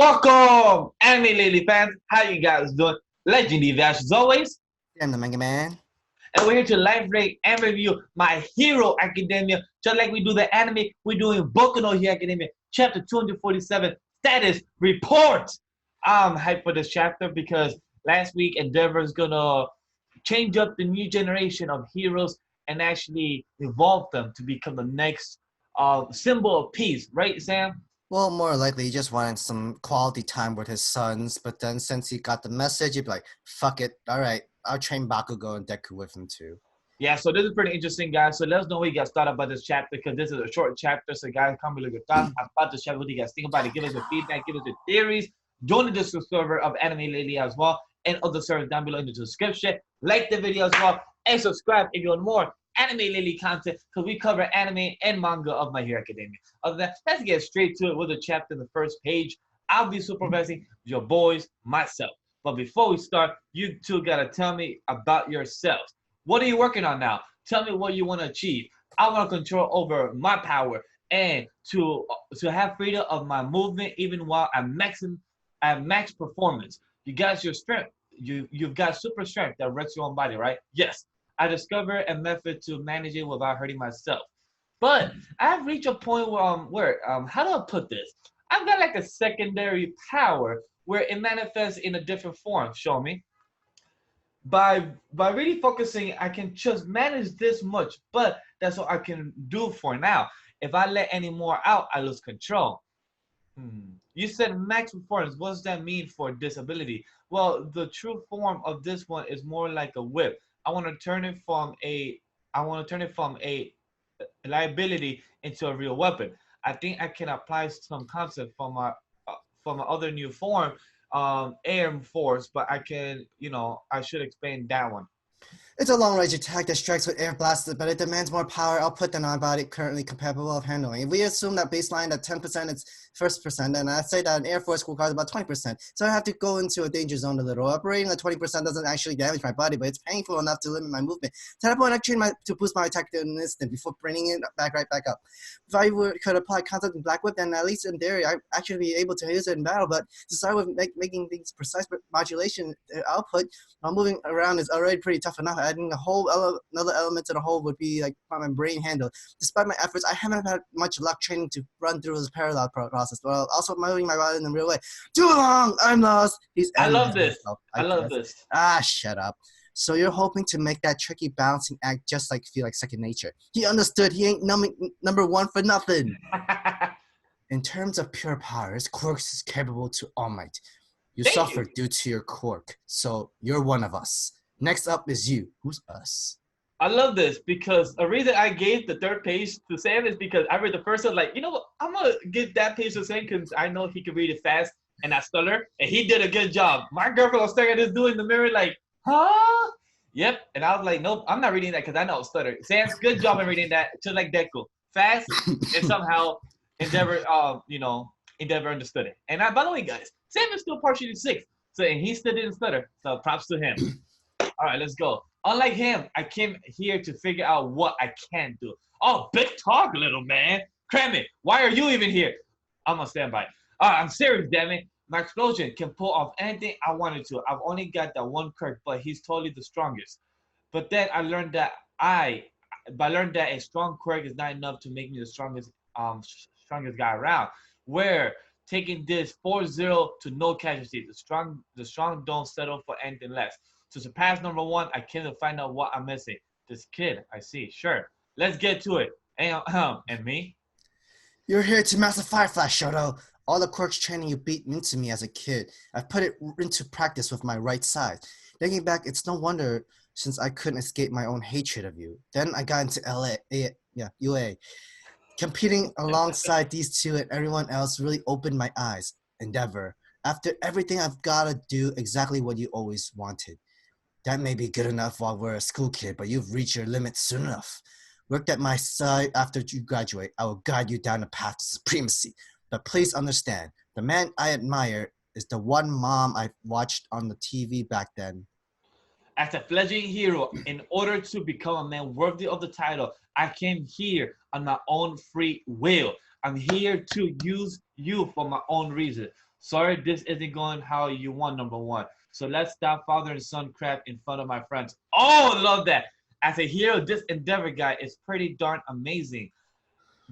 Welcome, anime lady fans. How you guys doing? Legendary Vash as always. I'm the Manga Man. And we're here to live rate and review My Hero Academia. Just like we do the anime, we're doing Boku no Hero Academia, chapter 247, status report. I'm hyped for this chapter because last week Endeavor's gonna change up the new generation of heroes and actually evolve them to become the next symbol of peace, right, Sam? Well, more likely, he just wanted some quality time with his sons, but then since he got the message, he'd be like, fuck it, alright, I'll train Bakugo and Deku with him too. Yeah, so this is pretty interesting, guys. So let us know what you guys thought about this chapter because this is a short chapter. So, guys, comment below your thoughts about this chapter. What do you guys think about it? Give us your feedback, give us your theories. Join the Discord server of Anime Lady as well and other servers down below in the description. Like the video as well and subscribe if you want more Anime Lady content because we cover anime and manga of My Hero Academia. Other than that, let's get straight to it with the chapter in the first page. I'll be supervising your boys, myself. But before we start, you two got to tell me about yourselves. What are you working on now? Tell me what you want to achieve. I want control over my power and to have freedom of my movement even while I'm at max performance. You got your strength. You've got super strength that wrecks your own body, right? Yes. I discovered a method to manage it without hurting myself. But I've reached a point where how do I put this? I've got like a secondary power where it manifests in a different form. Show me. By really focusing, I can just manage this much, but that's what I can do for now. If I let any more out, I lose control. You said max performance. What does that mean for disability? Well, the true form of this one is more like a whip. I want to turn it from a liability into a real weapon. I think I can apply some concept from my other new form, air force, but I can, I should explain that one. It's a long-range attack that strikes with air blasts, but it demands more power output than our body currently capable of handling. If we assume that baseline at 10% is first percent, and I'd say that an Air Force requires about 20%. So I have to go into a danger zone a little. Operating at 20% doesn't actually damage my body, but it's painful enough to limit my movement. To that point, I train to boost my attack in an instant before bringing it right back up. If I could apply concept in Black Whip, then at least in theory, I'd actually be able to use it in battle. But to start with making things precise modulation output while moving around is already pretty tough enough. Adding a whole another element to the whole would be like my brain handle. Despite my efforts, I haven't had much luck training to run through this parallel process, while also moving my body in a real way. Too long! I'm lost! I love this. I love this. Shut up. So you're hoping to make that tricky balancing act just like feel like second nature. He understood. He ain't number one for nothing. In terms of pure power, his quirk is capable to all might. You suffered due to your quirk, so you're one of us. Next up is you. Who's us? I love this because a reason I gave the third page to Sam is because I read the first one, like, you know what? I'm going to give that page to Sam because I know he can read it fast and not stutter. And he did a good job. My girlfriend was staring at this dude in the mirror like, huh? Yep. And I was like, nope, I'm not reading that because I know it's stutter. Sam, good job in reading that. Just like Deku. Fast and somehow Endeavor understood it. And by the way, guys, Sam is still partially sick. So, and he still didn't stutter. So props to him. All right, let's go. Unlike him, I came here to figure out what I can do. Oh, big talk, little man. Cram it. Why are you even here? I'm on standby. All right, I'm serious, damn it. My explosion can pull off anything I wanted to. I've only got that one quirk, but he's totally the strongest. But then I learned that a strong quirk is not enough to make me the strongest guy around. Where taking this 4-0 to no casualties. The strong don't settle for anything less. To surpass number one, I came to find out what I'm missing. This kid, I see. Sure. Let's get to it. And me? You're here to master Fire Flash, Shoto. All the quirks training you beat into me as a kid. I've put it into practice with my right side. Thinking back, it's no wonder since I couldn't escape my own hatred of you. Then I got into UA. Competing alongside these two and everyone else really opened my eyes. Endeavor. After everything, I've got to do exactly what you always wanted. That may be good enough while we're a school kid, but you've reached your limits soon enough. Work at my side after you graduate. I will guide you down the path to supremacy. But please understand, the man I admire is the one mom I watched on the TV back then. As a fledgling hero, in order to become a man worthy of the title, I came here on my own free will. I'm here to use you for my own reason. Sorry, this isn't going how you want, number one. So let's stop father and son crap in front of my friends. Oh, love that. As a hero, this Endeavor guy is pretty darn amazing.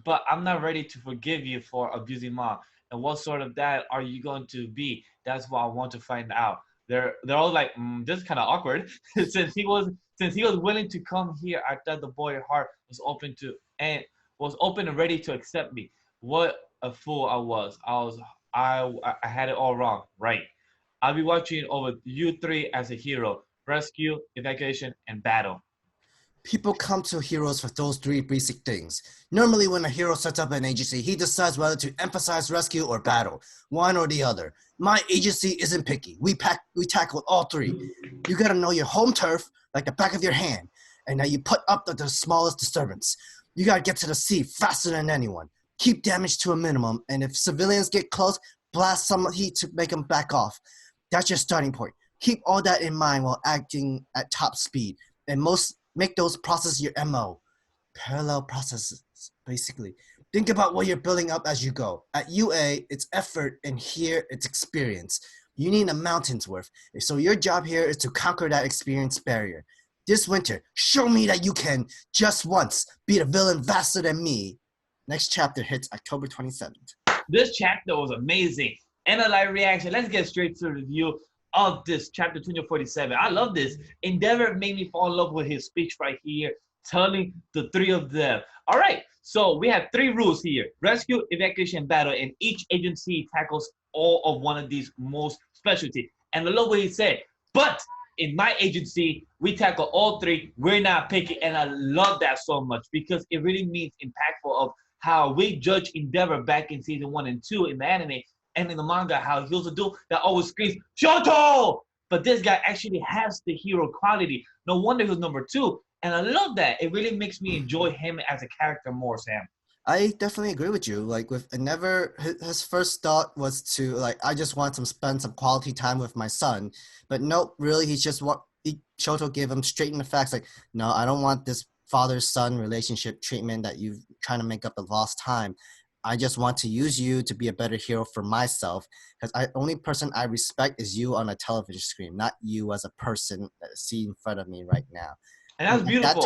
But I'm not ready to forgive you for abusing mom. And what sort of dad are you going to be? That's what I want to find out. They're all like, this is kind of awkward. Since he was willing to come here, I thought the boy heart was open and ready to accept me. What a fool I was. I had it all wrong. Right. I'll be watching over you three as a hero: rescue, evacuation, and battle. People come to heroes for those three basic things. Normally, when a hero sets up an agency, he decides whether to emphasize rescue or battle, one or the other. My agency isn't picky. We tackled all three. You gotta know your home turf like the back of your hand, and now you put up the smallest disturbance. You gotta get to the sea faster than anyone. Keep damage to a minimum, and if civilians get close, blast some heat to make them back off. That's your starting point. Keep all that in mind while acting at top speed, and make those processes your MO. Parallel processes, basically. Think about what you're building up as you go. At UA, it's effort, and here, it's experience. You need a mountain's worth. So your job here is to conquer that experience barrier. This winter, show me that you can, just once, beat a villain faster than me. Next chapter hits October 27th. This chapter was amazing. And a live reaction. Let's get straight to the review of this chapter 247. I love this. Endeavor made me fall in love with his speech right here, telling the three of them. All right, so we have three rules here: rescue, evacuation, battle, and each agency tackles all of one of these most specialty. And I love what he said. But in my agency, we tackle all three. We're not picky, and I love that so much because it really means impactful of how we judge Endeavor back in season 1 and 2 in the anime and in the manga, how he was a dude that always screams Shoto, but this guy actually has the hero quality. No wonder he was number 2, and I love that. It really makes me enjoy him as a character more, Sam. I definitely agree with you. Like with Endeavor, his first thought was to I just want to spend some quality time with my son, but nope, really, Shoto gave him straight in the facts. Like, no, I don't want this father-son relationship treatment that you've trying to make up the lost time. I just want to use you to be a better hero for myself, because the only person I respect is you on a television screen, not you as a person that is seen in front of me right now. And that's beautiful.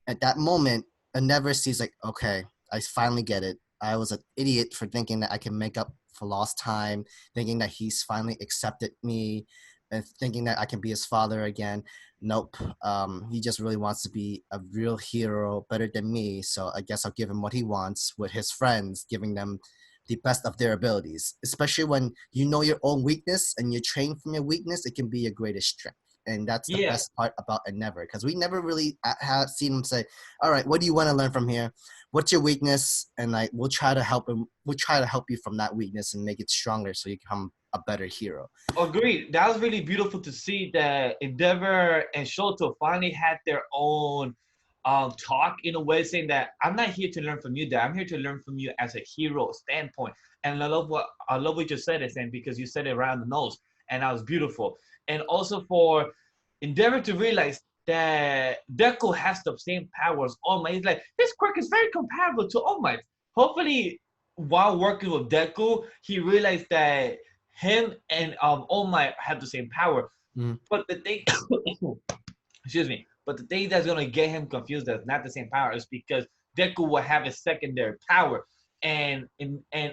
At that moment, Endeavor sees okay, I finally get it. I was an idiot for thinking that I can make up for lost time, thinking that he's finally accepted me, and thinking that I can be his father again. Nope. He just really wants to be a real hero, better than me. So I guess I'll give him what he wants with his friends, giving them the best of their abilities. Especially when you know your own weakness and you train from your weakness, it can be your greatest strength. And that's the best part about Endeavor, because we never really have seen him say, all right, what do you want to learn from here? What's your weakness? And we'll try to help him. We'll try to help you from that weakness and make it stronger so you become a better hero. Agreed. That was really beautiful to see that Endeavor and Shoto finally had their own talk in a way, saying that I'm not here to learn from you, Dad. I'm here to learn from you as a hero standpoint. And I love what you said, Sam, because you said it around the nose, and that was beautiful. And also for Endeavor to realize that Deku has the same powers All Might. He's like, this quirk is very comparable to All Might. Hopefully, while working with Deku, he realized that him and All Might have the same power. But the thing, excuse me, but the thing that's gonna get him confused that's not the same power is because Deku will have a secondary power. And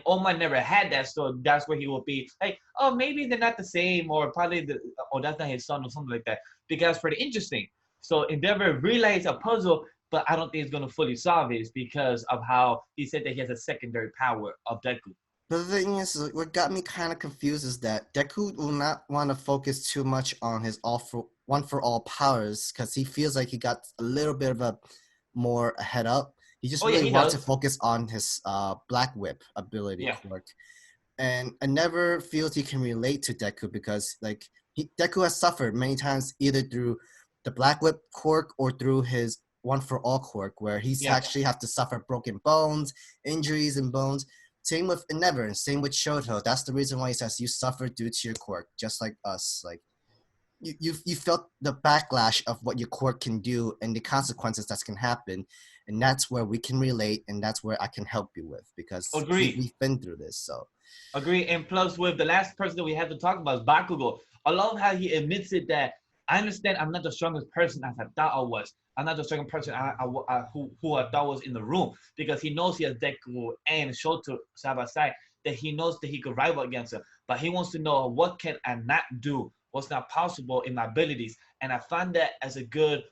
All Might never had that, so that's where he will be like, oh, maybe they're not the same, or probably that's not his son or something like that. Because it's pretty interesting. So Endeavor realized a puzzle, but I don't think it's gonna fully solve it because of how he said that he has a secondary power of Deku. But the thing is, what got me kind of confused is that Deku will not want to focus too much on his one for all powers, because he feels like he got a little bit of a more head up. He just really wants to focus on his Black Whip ability quirk. And I never feels he can relate to Deku because Deku has suffered many times either through the Black Whip quirk or through his One for All quirk, where he's actually have to suffer broken bones, injuries and bones. Same with Endeavor and same with Shoto. That's the reason why he says you suffer due to your quirk, just like us. Like you felt the backlash of what your quirk can do and the consequences that can happen. and that's where we can relate, and that's where I can help you with, because Agree. we've been through this. So Agree. And plus, with the last person that we have to talk about is Bakugo. I love how he admits it that I understand I'm not the strongest person as I thought I was. I'm not the strongest person who I thought was in the room, because he knows he has Deku and Shoto side by side, that he knows that he could rival against him. But he wants to know, what can I not do? What's not possible in my abilities? And I find that as a good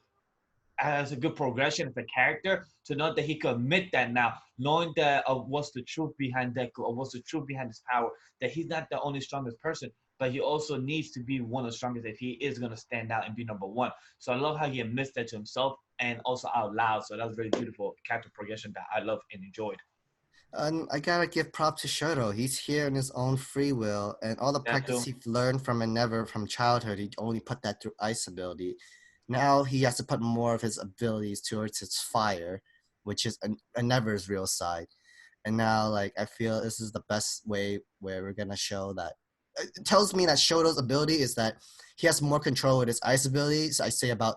progression as a character, to know that he could admit that now, knowing that what's the truth behind Deku, or what's the truth behind his power, that he's not the only strongest person, but he also needs to be one of the strongest if he is going to stand out and be number one. So I love how he admits that to himself and also out loud. So that was very beautiful character progression that I loved and enjoyed. I gotta give props to Shoto. He's here in his own free will, and all the That practice too. he learned from Endeavor from childhood, he only put that through ice ability. Now he has to put more of his abilities towards his fire, which is Endeavor's real side. And now, like, I feel this is the best way where we're gonna show that. It tells me that Shoto's ability is that he has more control with his ice abilities. I say about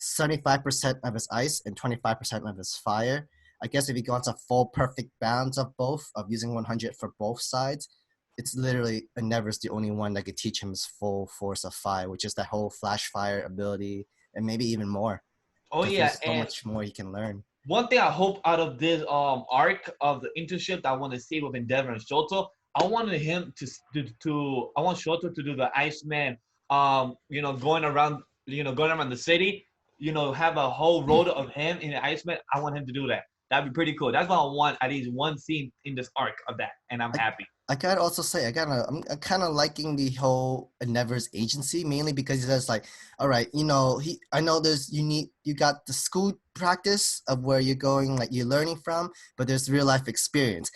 75% of his ice and 25% of his fire. I guess if he wants a full perfect balance of both, of using 100 for both sides, it's literally Endeavor's the only one that could teach him his full force of fire, which is that whole flash fire ability, and maybe even more, Oh because yeah, there's so and much more he can learn. one thing I hope out of this arc of the internship that I want to see with Endeavor and Shoto, I wanted him to I want Shoto to do the Iceman, going around the city, have a whole road of him in the Iceman. I want him to do that. That'd be pretty cool. That's what I want, at least one scene in this arc of that, and I'm I, happy. I gotta also say I'm kind of liking the whole Endeavor's agency, mainly because he says like, all right, I know you got the school practice of where you're going, like you're learning from, but there's real life experience.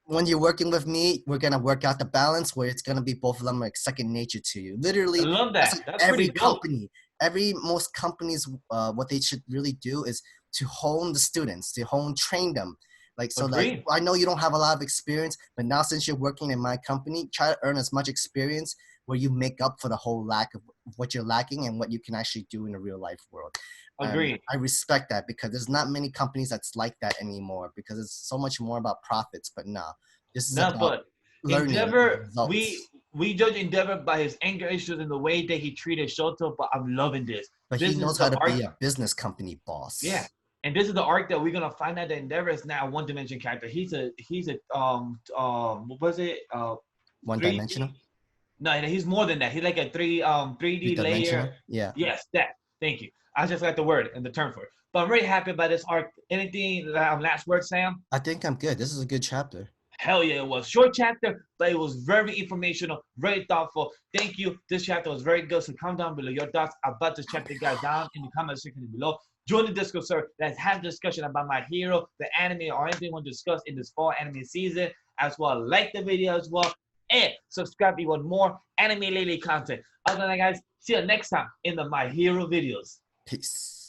When you're working with me, we're gonna work out the balance where it's gonna be both of them like second nature to you. I Literally, love that's that. like That's every pretty dope. company, most companies, what they should really do is to hone the students, to train them. Like, so like, Agree. I know you don't have a lot of experience, but now since you're working in my company, try to earn as much experience where you make up for the whole lack of what you're lacking and what you can actually do in the real life world. And Agree. I respect that, because there's not many companies that's like that anymore, because it's so much more about profits. But no, this is No, about but learning Endeavor, results. we judge Endeavor by his anger issues and the way that he treated Shoto, but I'm loving this. But he This is knows the how to be arc, a business company yeah. boss. And this is the arc that we're gonna find out that Endeavor is not a one dimension character. He's a what was it? One 3D. dimensional, No, he's more than that. He's like a 3D layer. three-dimensional. Yeah, Yes, that. Thank you. I just got the word and the term for it. But I'm very happy about this arc. Anything last word, Sam? I think I'm good. This is a good chapter. Hell yeah, it was short chapter, but it was very informational, very thoughtful. Thank you. This chapter was very good. So comment down below your thoughts about this chapter, guys, down in the comment section below. Join the Discord server. Let's have discussion about my hero, the anime, or anything we want to discuss in this fall anime season. As well, like the video as well, and subscribe if you want more anime lately content. Other than that, guys, see you next time in the My Hero videos. Peace.